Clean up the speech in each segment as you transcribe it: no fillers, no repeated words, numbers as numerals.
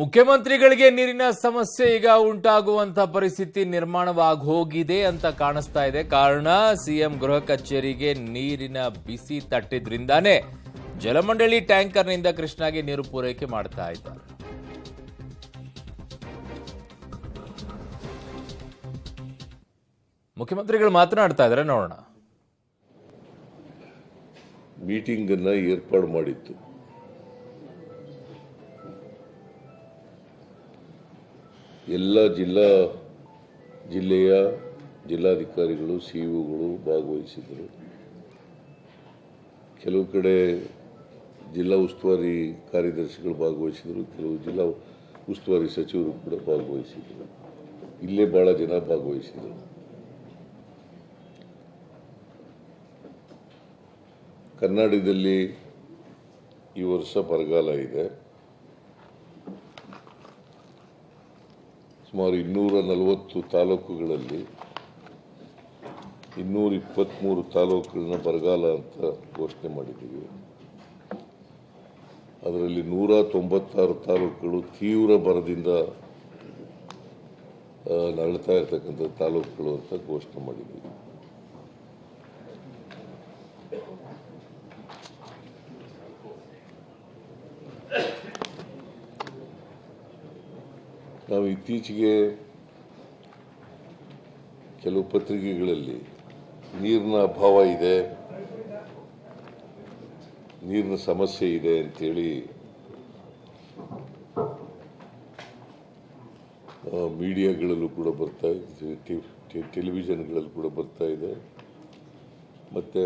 ಮುಖ್ಯಮಂತ್ರಿಗಳಿಗೆ ನೀರಿನ ಸಮಸ್ಯೆ ಈಗ ಉಂಟಾಗುವಂತ ಪರಿಸ್ಥಿತಿ ನಿರ್ಮಾಣವಾಗಿ ಹೋಗಿದೆ ಅಂತ ಕಾಣಿಸ್ತಾ ಇದೆ. ಕಾರಣ ಸಿಎಂ ಗೃಹ ಕಚೇರಿಗೆ ನೀರಿನ ಬಿಸಿ ತಟ್ಟಿದ್ರಿಂದಾನೇ ಜಲಮಂಡಳಿ ಟ್ಯಾಂಕರ್ನಿಂದ ಕೃಷ್ಣಾಗೆ ನೀರು ಪೂರೈಕೆ ಮಾಡ್ತಾ ಇದ್ದಾರೆ. ಮುಖ್ಯಮಂತ್ರಿಗಳು ಮಾತನಾಡ್ತಾ ಇದ್ದಾರೆ, ನೋಡೋಣ. ಮೀಟಿಂಗ್ ಅನ್ನ ಏರ್ಪಾಡು ಮಾಡಿತ್ತು. ಎಲ್ಲ ಜಿಲ್ಲೆಯ ಜಿಲ್ಲಾಧಿಕಾರಿಗಳು, ಸಿಇಒಗಳು ಭಾಗವಹಿಸಿದರು. ಕೆಲವು ಕಡೆ ಜಿಲ್ಲಾ ಉಸ್ತುವಾರಿ ಕಾರ್ಯದರ್ಶಿಗಳು ಭಾಗವಹಿಸಿದರು, ಕೆಲವು ಜಿಲ್ಲಾ ಉಸ್ತುವಾರಿ ಸಚಿವರು ಕೂಡ ಭಾಗವಹಿಸಿದರು. ಇಲ್ಲೇ ಬಹಳ ಜನ ಭಾಗವಹಿಸಿದರು. ಕರ್ನಾಟಕದಲ್ಲಿ ಈ ವರ್ಷ ಬರಗಾಲ ಇದೆ. ಸುಮಾರು 240 ತಾಲೂಕುಗಳಲ್ಲಿ 223 ತಾಲೂಕುಗಳನ್ನ ಬರಗಾಲ ಅಂತ ಘೋಷಣೆ ಮಾಡಿದ್ದೀವಿ. ಅದರಲ್ಲಿ 196 ತಾಲೂಕುಗಳು ತೀವ್ರ ಬರದಿಂದ ನರಳ್ತಾ ಇರ್ತಕ್ಕಂಥ ತಾಲೂಕುಗಳು ಅಂತ ಘೋಷಣೆ ಮಾಡಿದ್ದೀವಿ. ನಾವು ಇತ್ತೀಚೆಗೆ ಕೆಲವು ಪತ್ರಿಕೆಗಳಲ್ಲಿ ನೀರಿನ ಅಭಾವ ಇದೆ, ನೀರಿನ ಸಮಸ್ಯೆ ಇದೆ ಅಂತೇಳಿ ಮೀಡಿಯಾಗಳಲ್ಲೂ ಕೂಡ ಬರ್ತಾ ಇದೆ, ಟೆಲಿವಿಷನ್ಗಳಲ್ಲೂ ಕೂಡ ಬರ್ತಾ ಇದೆ, ಮತ್ತು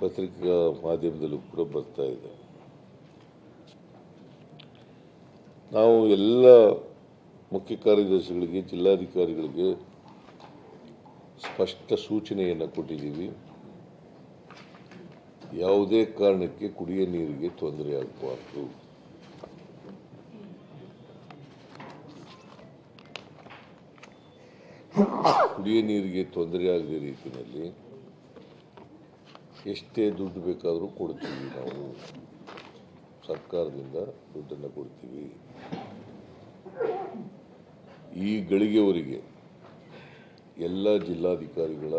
ಪತ್ರಿಕಾ ಮಾಧ್ಯಮದಲ್ಲೂ ಕೂಡ ಬರ್ತಾ ಇದೆ. ನಾವು ಎಲ್ಲ ಮುಖ್ಯ ಕಾರ್ಯದರ್ಶಿಗಳಿಗೆ, ಜಿಲ್ಲಾಧಿಕಾರಿಗಳಿಗೆ ಸ್ಪಷ್ಟ ಸೂಚನೆಯನ್ನು ಕೊಟ್ಟಿದ್ದೀವಿ. ಯಾವುದೇ ಕಾರಣಕ್ಕೆ ಕುಡಿಯ ನೀರಿಗೆ ತೊಂದರೆ ಆಗಬಾರ್ದು. ಕುಡಿಯ ನೀರಿಗೆ ತೊಂದರೆ ಆಗದ ರೀತಿಯಲ್ಲಿ ಎಷ್ಟೇ ದುಡ್ಡು ಬೇಕಾದರೂ ಕೊಡ್ತೀವಿ. ನಾವು ಸರ್ಕಾರದಿಂದ ದುಡ್ಡನ್ನು ಕೊಡ್ತೀವಿ. ಈ ಗಳಿಗೆವರೆಗೆ ಎಲ್ಲ ಜಿಲ್ಲಾಧಿಕಾರಿಗಳ